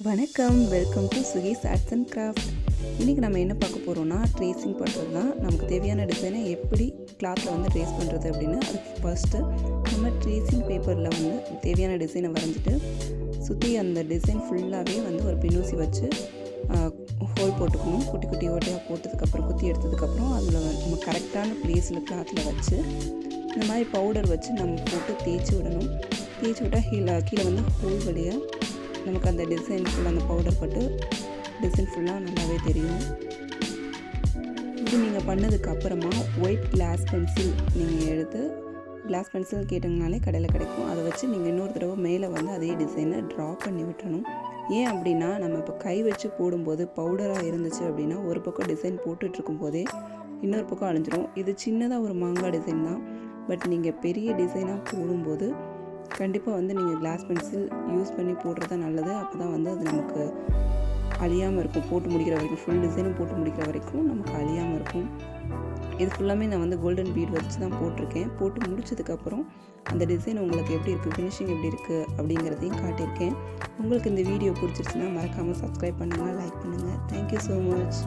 வணக்கம், welcome to சுகீஸ் arts and craft. இன்றைக்கி நம்ம என்ன பார்க்க போகிறோம்னா ட்ரேசிங் பண்ணுறது தான். நமக்கு தேவையான டிசைனை எப்படி கிளாத்தில் வந்து ட்ரேஸ் பண்ணுறது அப்படின்னு அதுக்கு ஃபஸ்ட்டு நம்ம ட்ரேசிங் பேப்பரில் வந்து தேவையான டிசைனை வரைஞ்சிட்டு சுற்றி அந்த டிசைன் ஃபுல்லாகவே வந்து ஒரு பின்னூசி வச்சு ஹோல் போட்டுக்கணும். குட்டி குட்டி ஓட்டையாக போட்டதுக்கப்புறம் குத்தி எடுத்ததுக்கப்புறம் அதில் நம்ம கரெக்டான ப்ளேஸில் கிளாத்தில் வச்சு இந்த மாதிரி பவுடர் வச்சு நம்ம போட்டு தேய்ச்சி விடணும். தேய்ச்சி விட்டால் கீழே வந்து ஹோல் வழியாக நமக்கு அந்த டிசைன் ஃபுல்லாக அந்த பவுடர் பட்டு டிசைன் ஃபுல்லாக நல்லாவே தெரியும். இது நீங்கள் பண்ணதுக்கு அப்புறமா ஒயிட் கிளாஸ் பென்சில் நீங்கள் எடுத்து கிளாஸ் பென்சில் கேட்டிங்கனாலே கடையில் கிடைக்கும். அதை வச்சு நீங்கள் இன்னொரு தடவை மேலே வந்து அதே டிசைனை ட்ரா பண்ணி விட்டுறணும். ஏன் அப்படின்னா நம்ம இப்போ கை வச்சு போடும்போது பவுடராக இருந்துச்சு அப்படின்னா ஒரு பக்கம் டிசைன் போட்டுட்ருக்கும் போதே இன்னொரு பக்கம் அழிஞ்சிரும். இது சின்னதாக ஒரு மாங்காய் டிசைன் தான். பட் நீங்கள் பெரிய டிசைனாக போடும்போது கண்டிப்பாக வந்து நீங்கள் கிளாஸ் பென்சில் யூஸ் பண்ணி போடுறது தான் நல்லது. அப்போ தான் வந்து அது நமக்கு அழியாமல் இருக்கும். போட்டு முடிக்கிற வரைக்கும் ஃபுல் டிசைனும் போட்டு முடிக்கிற வரைக்கும் நமக்கு அழியாமல் இருக்கும். இது ஃபுல்லாமே நான் வந்து கோல்டன் பீட் வச்சு தான் போட்டிருக்கேன். போட்டு முடிச்சதுக்கப்புறம் அந்த டிசைன் உங்களுக்கு எப்படி இருக்குது, ஃபினிஷிங் எப்படி இருக்குது அப்படிங்கிறதையும் காட்டியிருக்கேன். உங்களுக்கு இந்த வீடியோ பிடிச்சிருச்சுன்னா மறக்காமல் சப்ஸ்கிரைப் பண்ணுங்கள், லைக் பண்ணுங்கள். Thank you so much.